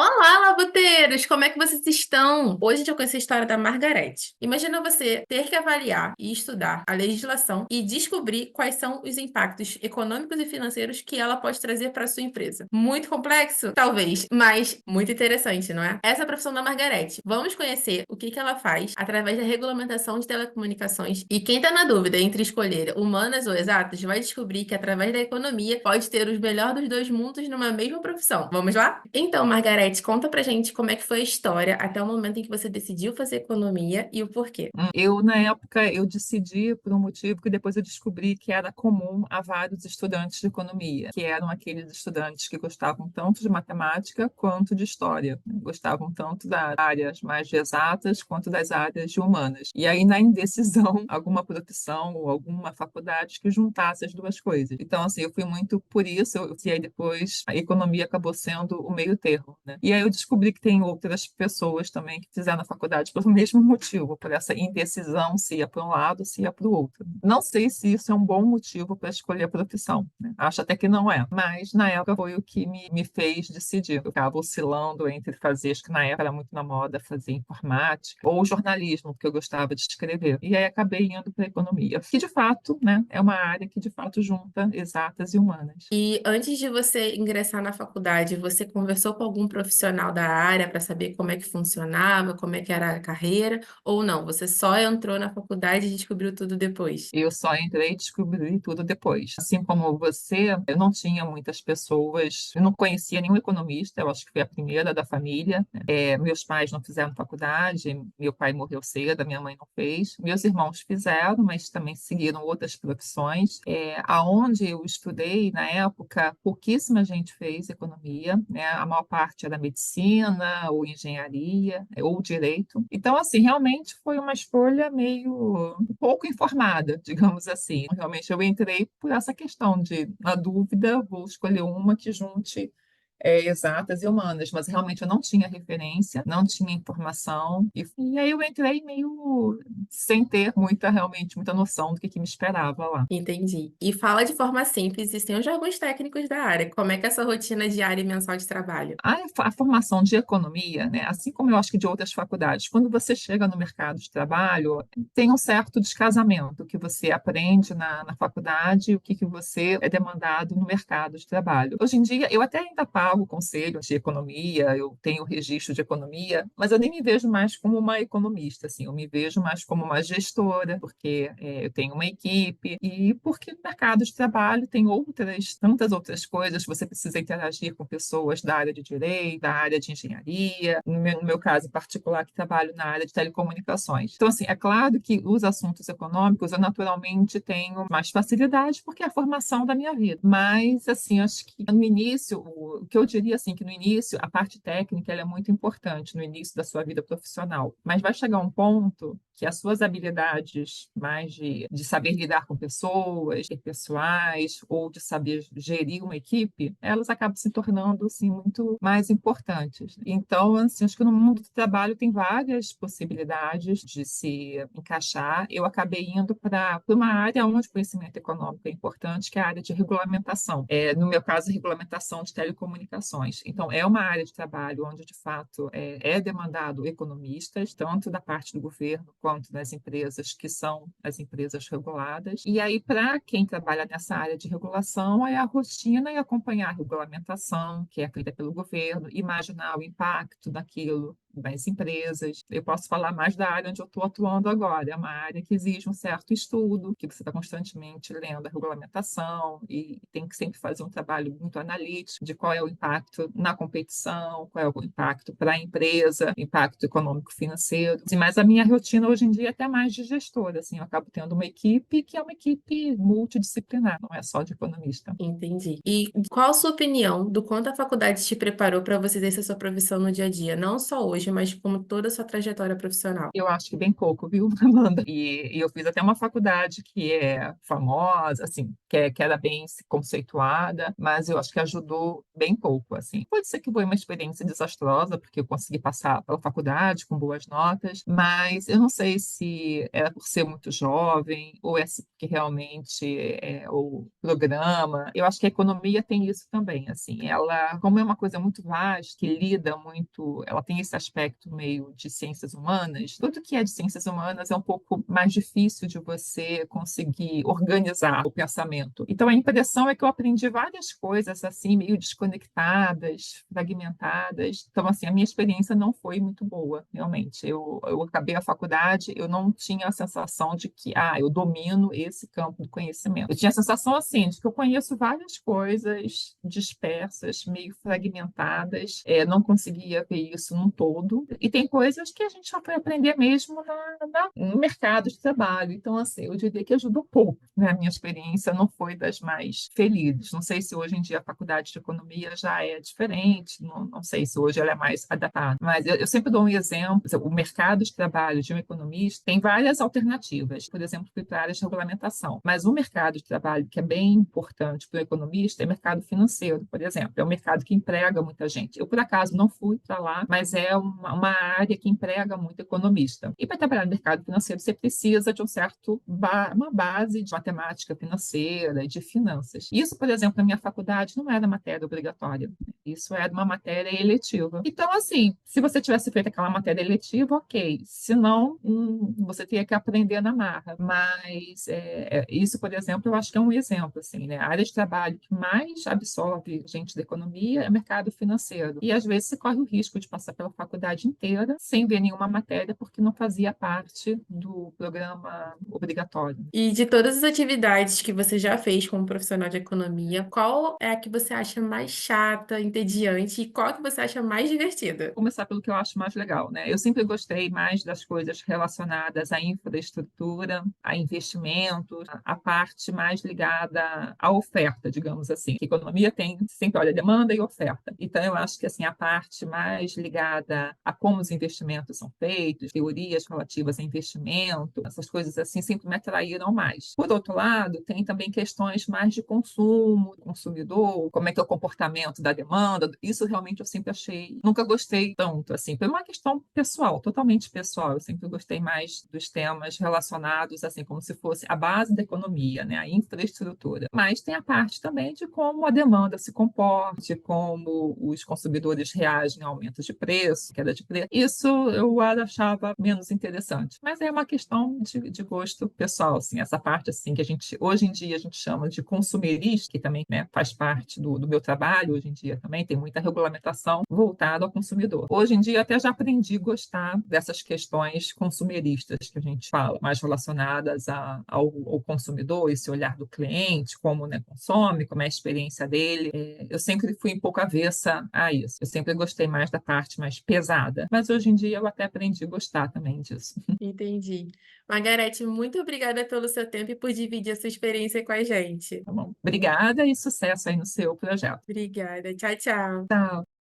Olá, labuteiros! Como é que vocês estão? Hoje a gente vai conhecer a história da Margarete. Imagina você ter que avaliar e estudar a legislação e descobrir quais são os impactos econômicos e financeiros que ela pode trazer para a sua empresa. Muito complexo? Talvez, mas muito interessante, não é? Essa é a profissão da Margarete. Vamos conhecer o que ela faz através da regulamentação de telecomunicações. E quem está na dúvida entre escolher humanas ou exatas vai descobrir que através da economia pode ter os melhores dos dois mundos numa mesma profissão. Vamos lá? Então, Margarete, conta pra gente como é que foi a história até o momento em que você decidiu fazer economia e o porquê. Eu, na época, eu decidi por um motivo que depois eu descobri que era comum a vários estudantes de economia, que eram aqueles estudantes que gostavam tanto de matemática quanto de história, né? Gostavam tanto das áreas mais de exatas quanto das áreas de humanas. E aí, na indecisão, alguma profissão ou alguma faculdade que juntasse as duas coisas. Então, assim, eu fui muito por isso, e aí depois a economia acabou sendo o meio termo, né? E aí eu descobri que tem outras pessoas também que fizeram a faculdade pelo mesmo motivo, por essa indecisão se ia para um lado, se ia para o outro. Não sei se isso é um bom motivo para escolher a profissão, né? Acho até que não é, mas na época foi o que me fez decidir. Eu estava oscilando entre fazer, acho que na época era muito na moda fazer informática ou jornalismo, porque eu gostava de escrever. E aí acabei indo para economia, que de fato, né, é uma área que de fato junta exatas e humanas. E antes de você ingressar na faculdade, você conversou com algum profissional da área para saber como é que funcionava, como é que era a carreira, ou não? Você só entrou na faculdade e descobriu tudo depois? Eu só entrei e descobri tudo depois. Assim como você, eu não tinha muitas pessoas, eu não conhecia nenhum economista, eu acho que fui a primeira da família. Meus pais não fizeram faculdade, meu pai morreu cedo, a minha mãe não fez. Meus irmãos fizeram, mas também seguiram outras profissões. Aonde eu estudei, na época, pouquíssima gente fez economia, né? A maior parte era medicina, ou engenharia, ou direito. Então, assim, realmente foi uma escolha meio um pouco informada, digamos assim. Realmente eu entrei por essa questão de, na dúvida, vou escolher uma que junte exatas e humanas, mas realmente eu não tinha referência, não tinha informação, e aí eu entrei meio sem ter realmente muita noção do que me esperava lá. Entendi. E fala de forma simples e sem os jargões técnicos da área. Como é que é essa rotina diária e mensal de trabalho? A formação de economia, né, assim como eu acho que de outras faculdades, quando você chega no mercado de trabalho, tem um certo descasamento que você aprende na faculdade e o que você é demandado no mercado de trabalho. Hoje em dia, eu até ainda pago o conselho de economia, eu tenho registro de economia, mas eu nem me vejo mais como uma economista, assim, eu me vejo mais como uma gestora, porque eu tenho uma equipe e porque no mercado de trabalho tem tantas outras coisas, você precisa interagir com pessoas da área de direito, da área de engenharia, no meu caso em particular, que trabalho na área de telecomunicações. Então, assim, é claro que os assuntos econômicos eu naturalmente tenho mais facilidade porque é a formação da minha vida. Mas, assim, acho que no início, o que eu diria, assim, que no início a parte técnica ela é muito importante no início da sua vida profissional. Mas vai chegar um ponto que as suas habilidades mais de saber lidar com pessoas, pessoais, ou de saber gerir uma equipe, elas acabam se tornando assim, muito mais importantes. Então, assim, acho que no mundo do trabalho tem várias possibilidades de se encaixar. Eu acabei indo para uma área onde o conhecimento econômico é importante, que é a área de regulamentação. No meu caso, regulamentação de telecomunicações. Então, é uma área de trabalho onde, de fato, é demandado economistas, tanto da parte do governo quanto das empresas que são as empresas reguladas. E aí, para quem trabalha nessa área de regulação, é a rotina e acompanhar a regulamentação que é feita pelo governo, imaginar o impacto daquilo das empresas. Eu posso falar mais da área onde eu estou atuando agora. É uma área que exige um certo estudo, que você está constantemente lendo a regulamentação e tem que sempre fazer um trabalho muito analítico de qual é o impacto na competição, qual é o impacto para a empresa, impacto econômico-financeiro. Mas a minha rotina hoje hoje em dia é até mais de gestora, assim, eu acabo tendo uma equipe que é uma equipe multidisciplinar, não é só de economista. Entendi. E qual a sua opinião do quanto a faculdade te preparou para você exercer sua profissão no dia a dia? Não só hoje, mas como toda a sua trajetória profissional. Eu acho que bem pouco, viu, Amanda? E eu fiz até uma faculdade que é famosa, assim, que era bem conceituada, mas eu acho que ajudou bem pouco, assim. Pode ser que foi uma experiência desastrosa, porque eu consegui passar pela faculdade com boas notas, mas eu não sei se era por ser muito jovem ou é se porque realmente é o programa. Eu acho que a economia tem isso também, assim. Ela, como é uma coisa muito vasta, que lida muito, ela tem esse aspecto meio de ciências humanas. Tudo que é de ciências humanas é um pouco mais difícil de você conseguir organizar o pensamento. Então, a impressão é que eu aprendi várias coisas assim, meio desconectadas, fragmentadas. Então, assim, a minha experiência não foi muito boa, realmente. Eu acabei a faculdade, eu não tinha a sensação de que, eu domino esse campo do conhecimento. Eu tinha a sensação, assim, de que eu conheço várias coisas dispersas, meio fragmentadas, não conseguia ver isso num todo. E tem coisas que a gente só foi aprender mesmo no mercado de trabalho. Então, assim, eu diria que ajudou pouco, né? A minha experiência não foi das mais felizes. Não sei se hoje em dia a faculdade de economia já é diferente, não sei se hoje ela é mais adaptada. Mas eu sempre dou um exemplo: o mercado de trabalho de um economista tem várias alternativas. Por exemplo, fui para a área de regulamentação. Mas o mercado de trabalho que é bem importante para o economista é o mercado financeiro, por exemplo. É um mercado que emprega muita gente. Eu, por acaso, não fui para lá, mas é uma área que emprega muito economista. E para trabalhar no mercado financeiro, você precisa de uma base de matemática financeira, de finanças. Isso, por exemplo, na minha faculdade não era matéria obrigatória. Isso era uma matéria eletiva. Então, assim, se você tivesse feito aquela matéria eletiva, ok. Se não, você teria que aprender na marra. Mas isso, por exemplo, eu acho que é um exemplo, assim, né? A área de trabalho que mais absorve gente da economia é o mercado financeiro. E às vezes você corre o risco de passar pela faculdade inteira sem ver nenhuma matéria porque não fazia parte do programa obrigatório. E de todas as atividades que você já fez como profissional de economia, qual é a que você acha mais chata, entediante e qual que você acha mais divertida? Começar pelo que eu acho mais legal, né? Eu sempre gostei mais das coisas relacionadas à infraestrutura, a investimentos, a parte mais ligada à oferta, digamos assim. A economia tem sempre, olha, demanda e oferta. Então, eu acho que assim a parte mais ligada a como os investimentos são feitos, teorias relativas a investimento, essas coisas assim sempre me atraíram mais. Por outro lado, tem também questões mais de consumo, consumidor, como é que é o comportamento da demanda. Isso realmente eu sempre achei, nunca gostei tanto, assim, foi uma questão pessoal, totalmente pessoal. Eu sempre gostei mais dos temas relacionados, assim, como se fosse a base da economia, né, a infraestrutura. Mas tem a parte também de como a demanda se comporte, como os consumidores reagem a aumentos de preço, queda de preço. Isso eu achava menos interessante. Mas é uma questão de gosto pessoal, assim, essa parte assim que a gente hoje em dia a gente chama de consumerista, que também, né, faz parte do meu trabalho hoje em dia também, tem muita regulamentação voltada ao consumidor. Hoje em dia até já aprendi a gostar dessas questões consumeristas que a gente fala, mais relacionadas ao consumidor, esse olhar do cliente, como, né, consome, como é a experiência dele. Eu sempre fui um pouco avessa a isso. Eu sempre gostei mais da parte mais pesada, mas hoje em dia eu até aprendi a gostar também disso. Entendi. Margarete, muito obrigada pelo seu tempo e por dividir a sua experiência com a gente. Tá bom? Obrigada e sucesso aí no seu projeto. Obrigada. Tchau, tchau. Tchau.